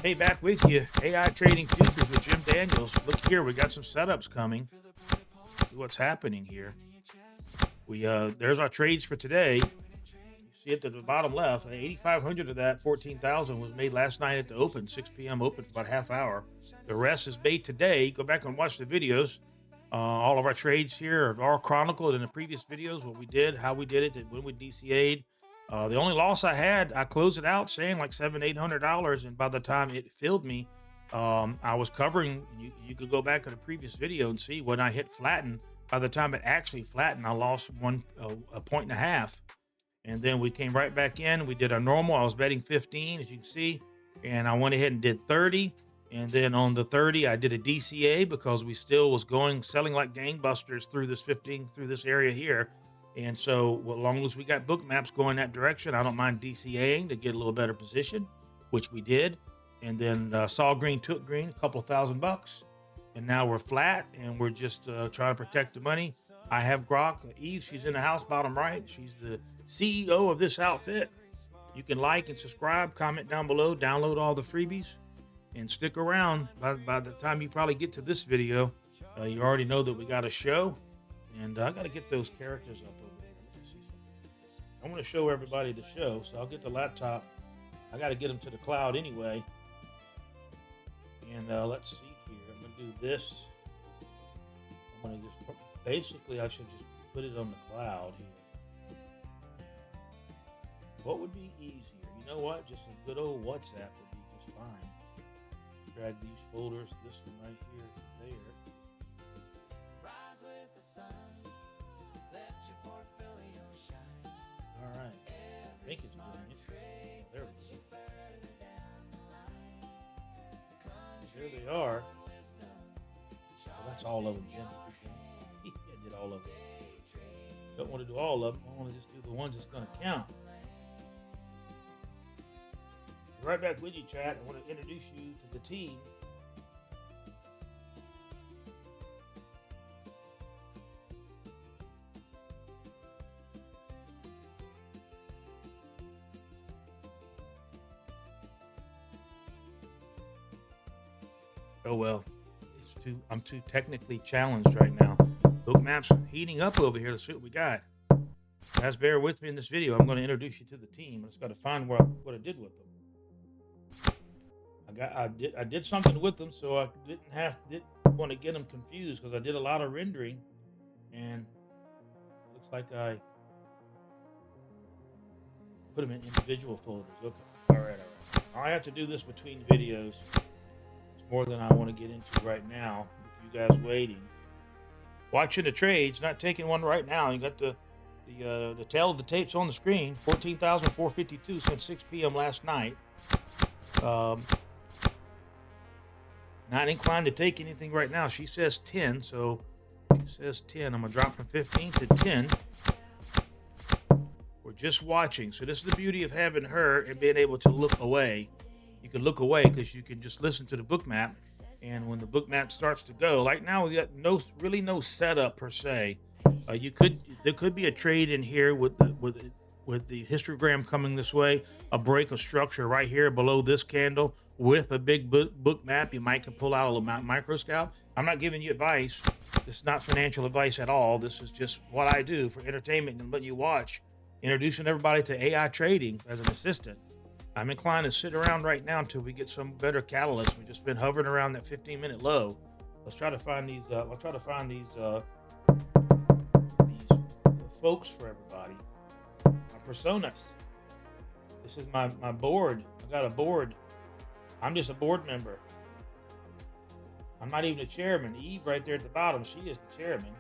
Hey, back with you. AI Trading Futures with Jim Daniels. Look here, we got some setups coming. See what's happening here. There's our trades for today. You see it at the bottom left. 8,500 of that 14,000 was made last night at the open, 6 p.m. open for about a half hour. The rest is made today. Go back and watch the videos. All of our trades here are all chronicled in the previous videos. What we did, how we did it, and when we DCA'd. The only loss I had, I closed it out saying like $700-800, and by the time it filled me, I was covering. You could go back to the previous video and see when I hit flatten. By the time it actually flattened, I lost a point and a half, and then we came right back in. We did our normal. I was betting 15, as you can see, and I went ahead and did 30. And then on the 30, I did a DCA because we still was selling like gangbusters through this area here. And so, as long as we got book maps going that direction, I don't mind DCAing to get a little better position, which we did. And then saw green, took green, a couple $1,000. And now we're flat, and we're just trying to protect the money. I have Grok. Eve, she's in the house, bottom right. She's the CEO of this outfit. You can like and subscribe, comment down below, download all the freebies, and stick around. By the time you probably get to this video, you already know that we got a show. And I got to get those characters up over here. Let me see something. I want to show everybody the show, so I'll get the laptop. I got to get them to the cloud anyway. And let's see here. I'm going to do this. I'm going to just, basically, I should just put it on the cloud here. What would be easier? You know what? Just a good old WhatsApp would be just fine. Drag these folders, this one right here to there. All right, I think it's doing it. There we go. There they are. Oh, that's all of them, Jim. I did all of them. Don't want to do all of them. I want to just do the ones that's going to count. Right back with you, chat. I want to introduce you to the team. Oh well, I'm too technically challenged right now. Book maps heating up over here. Let's see what we got. Guys, bear with me in this video. I'm going to introduce you to the team. I just got to find what I did with them. I did something with them, so I didn't want to get them confused because I did a lot of rendering, and looks like I put them in individual folders. Okay, all right. I have to do this between videos. More than I want to get into right now with you guys waiting. Watching the trades, not taking one right now. You got the tail of the tapes on the screen. 14,452 since 6 p.m. last night. Not inclined to take anything right now. She says 10, so she says 10. I'm going to drop from 15 to 10. We're just watching. So this is the beauty of having her and being able to look away. You can look away because you can just listen to the book map, and when the book map starts to go, like now we got really no setup per se. There could be a trade in here with the histogram coming this way, a break of structure right here below this candle with a big book map. You might can pull out a little micro scalp. I'm not giving you advice. This is not financial advice at all. This is just what I do for entertainment and letting you watch, introducing everybody to AI trading as an assistant. I'm inclined to sit around right now until we get some better catalyst. We've just been hovering around that 15-minute low. Let's try to find these. I'll try to find these folks for everybody. My personas. This is my board. I got a board. I'm just a board member. I'm not even a chairman. Eve right there at the bottom. She is the chairman.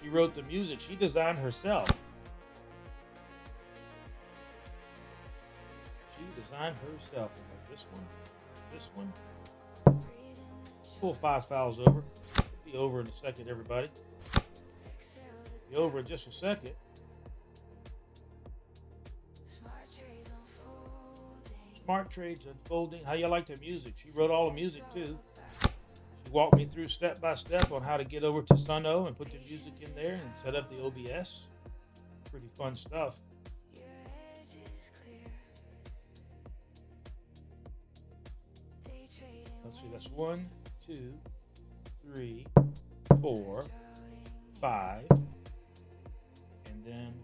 She wrote the music. She designed herself. Designed herself. This one. Pull 5 files over. Be over in a second, everybody. Be over in just a second. Smart Trades Unfolding. How you like the music? She wrote all the music too. She walked me through step by step on how to get over to Suno and put the music in there and set up the OBS. Pretty fun stuff. see, that's 1, 2, 3, 4, 5, and then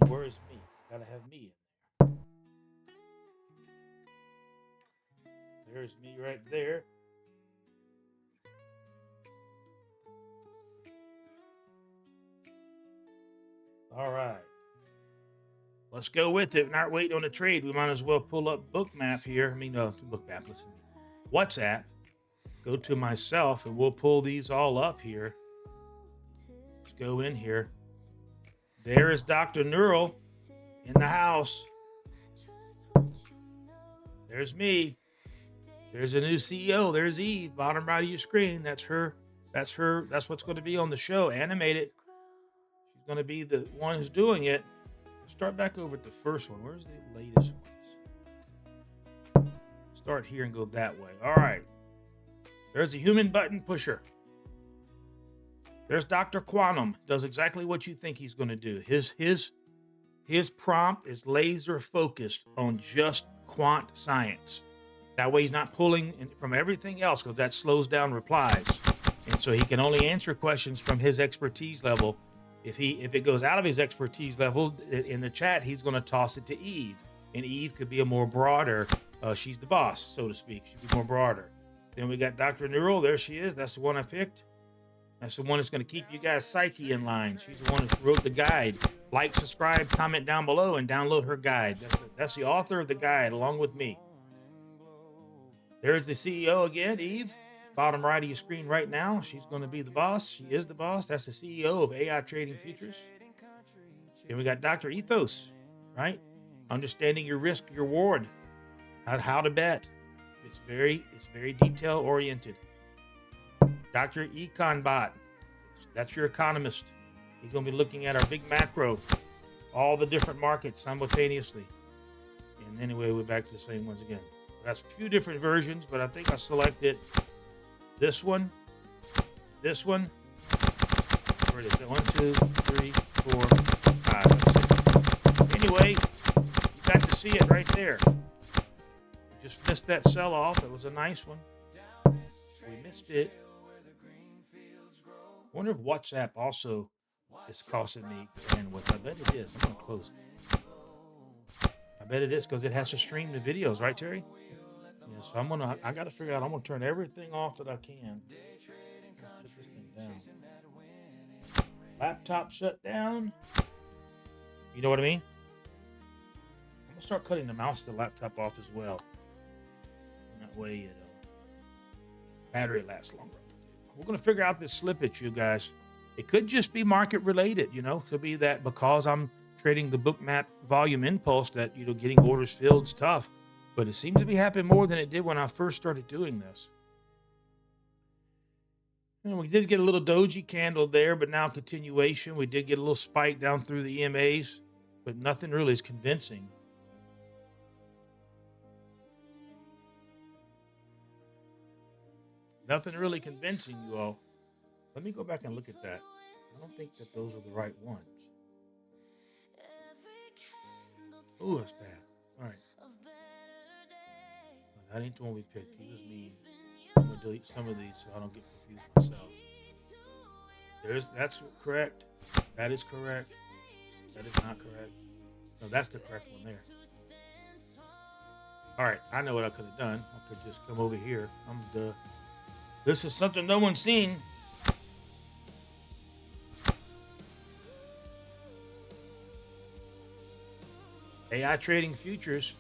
where's me? Gotta have me in there. There's me right there. All right. Let's go with it. Not waiting on a trade. We might as well pull up Bookmap here. Bookmap, listen to me. WhatsApp. Go to myself and we'll pull these all up here. Let's go in here. There is Dr. Neural in the house. There's me. There's a new CEO. There's Eve, bottom right of your screen. That's her. That's what's going to be on the show. Animated. She's going to be the one who's doing it. Start back over at the first one. Where's the latest ones? Start here and go that way. All right. There's a human button pusher. There's Dr. Quantum. Does exactly what you think he's going to do. His prompt is laser focused on just quant science. That way he's not pulling from everything else because that slows down replies. And so he can only answer questions from his expertise level. If it goes out of his expertise levels in the chat, he's going to toss it to Eve. And Eve could be a more broader, she's the boss, so to speak. She'd be more broader. Then we got Dr. Neural. There she is. That's the one I picked. That's the one that's going to keep you guys' psyche in line. She's the one who wrote the guide. Like, subscribe, comment down below, and download her guide. That's the author of the guide, along with me. There's the CEO again, Eve. Bottom right of your screen right now. She's going to be the boss. She is the boss. That's the CEO of AI Trading Futures. Then we got Dr. Ethos, right? Understanding your risk, your reward, how to bet. It's very detail oriented. Dr. EconBot, that's your economist. He's going to be looking at our big macro, all the different markets simultaneously. And anyway, we're back to the same ones again. That's a few different versions, but I think I selected this one, where it is, 1, 2, 3, 4, 5, 6. Anyway, you got to see it right there. Just missed that sell off. It was a nice one. We missed it. I wonder if WhatsApp also is costing me bandwidth. I bet it is. I'm going to close it. I bet it is because it has to stream the videos, right, Terry? Yeah, so I got to figure out, I'm going to turn everything off that I can. Put this thing down. Laptop shut down. You know what I mean? I'm going to start cutting the mouse to the laptop off as well. And that way battery lasts longer. We're going to figure out this slippage, you guys. It could just be market related, Could be that because I'm trading the Bookmap volume impulse that, getting orders filled is tough. But it seems to be happening more than it did when I first started doing this. And we did get a little doji candle there, but now continuation. We did get a little spike down through the EMAs, but nothing really is convincing. Nothing really convincing, you all. Let me go back and look at that. I don't think that those are the right ones. Oh, that's bad. All right. That ain't the one we picked. He was mean. I'm going to delete some of these so I don't get confused myself. That's correct. That is correct. That is not correct. No, that's the correct one there. All right. I know what I could have done. I could just come over here. This is something no one's seen. AI Trading Futures.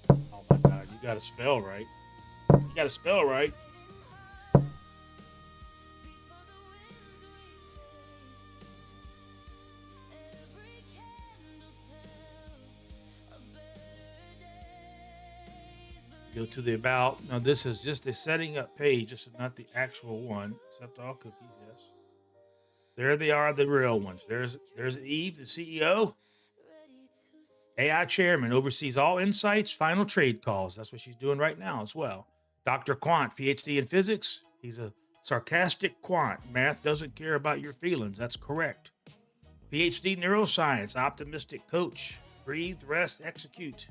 Oh my God, you got to spell right. You got to spell right. Go to the about. Now this is just a setting up page. This is not the actual one. Accept all cookies. Yes. There they are, the real ones. There's Eve, the CEO. AI chairman, oversees all insights, final trade calls. That's what she's doing right now as well. Dr. Quant, PhD in physics. He's a sarcastic quant. Math doesn't care about your feelings. That's correct. PhD neuroscience, optimistic coach. Breathe, rest, execute.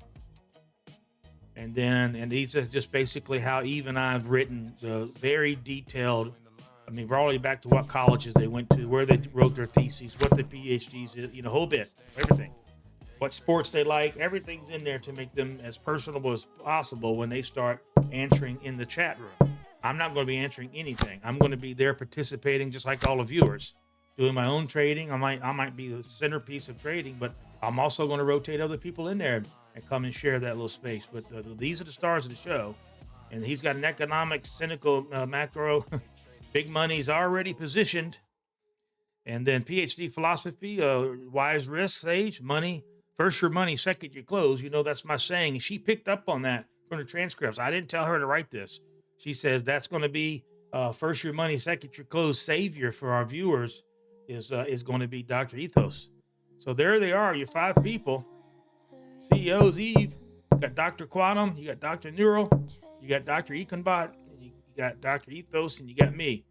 And these are just basically how Eve and I have written the very detailed. I mean, we're all the way back to what colleges they went to, where they wrote their theses, what the PhDs is, you know, whole bit, everything. What sports they like, everything's in there to make them as personable as possible when they start answering in the chat room. I'm not going to be answering anything. I'm going to be there participating just like all the viewers, doing my own trading. I might be the centerpiece of trading, but I'm also going to rotate other people in there and come and share that little space. But these are the stars of the show. And he's got an economic, cynical, macro, big money's already positioned. And then PhD philosophy, wise risk, sage, money. First your money, second your clothes. You know, that's my saying. And she picked up on that from the transcripts. I didn't tell her to write this. She says that's going to be first your money, second your clothes. Savior for our viewers is going to be Dr. Ethos. So there they are, your 5 people. CEOs, Eve. You got Dr. Quantum. You got Dr. Neural. You got Dr. Econbot. You got Dr. Ethos. And you got me.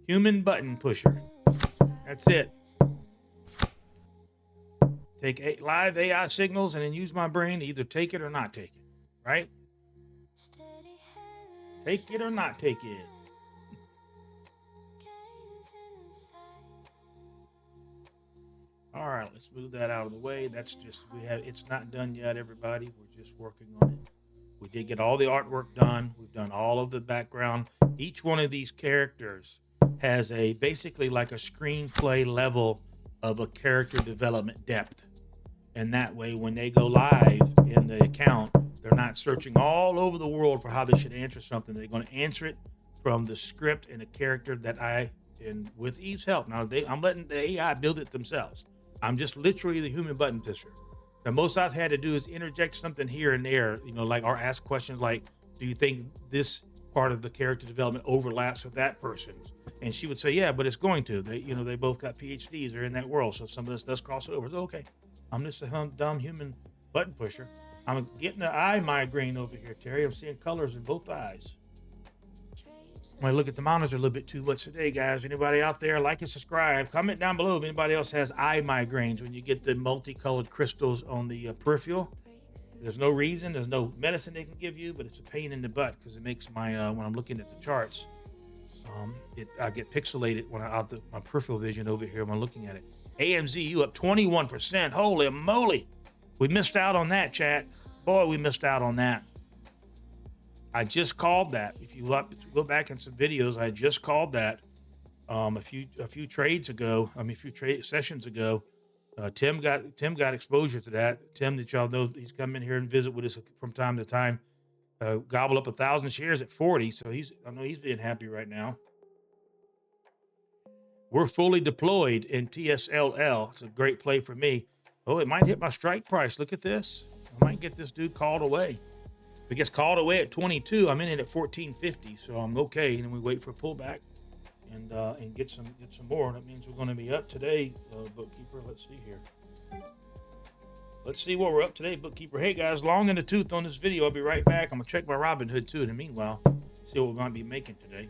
Human button pusher. That's it. Take live AI signals and then use my brain to either take it or not take it. Right? Take it or not take it. All right, let's move that out of the way. That's just, it's not done yet, everybody. We're just working on it. We did get all the artwork done. We've done all of the background. Each one of these characters has basically like a screenplay level of a character development depth. And that way, when they go live in the account, they're not searching all over the world for how they should answer something. They're going to answer it from the script and a character that and with Eve's help. Now, I'm letting the AI build it themselves. I'm just literally the human button pusher. The most I've had to do is interject something here and there, you know, like, or ask questions like, do you think this part of the character development overlaps with that person's? And she would say, yeah, but it's going to. They both got PhDs. They're in that world. So some of this does cross over. So, okay, I'm just a dumb human button pusher. I'm getting an eye migraine over here, Terry. I'm seeing colors in both eyes. I look at the monitor a little bit too much today, guys. Anybody out there, like and subscribe. Comment down below if anybody else has eye migraines when you get the multicolored crystals on the peripheral. There's no reason, there's no medicine they can give you, but it's a pain in the butt because it makes my when I'm looking at the charts, I get pixelated when my peripheral vision over here when I'm looking at it. AMZU up 21%. Holy moly, we missed out on that, chat. Boy, we missed out on that. I just called that. If you go back in some videos, I just called that a few trades ago. I mean, a few trade sessions ago. Tim got exposure to that. Tim, that y'all know, he's come in here and visit with us from time to time. Gobble up 1,000 shares at 40. So I know he's being happy right now. We're fully deployed in TSLL. It's a great play for me. Oh, it might hit my strike price. Look at this. I might get this dude called away. If it gets called away at 22, I'm in it at 14.50, so I'm okay. And then we wait for a pullback and get some more. That means we're going to be up today, bookkeeper. Let's see here. Let's see what we're up today, bookkeeper. Hey guys, long in the tooth on this video. I'll be right back. I'm gonna check my Robinhood too. In the meanwhile, see what we're going to be making today.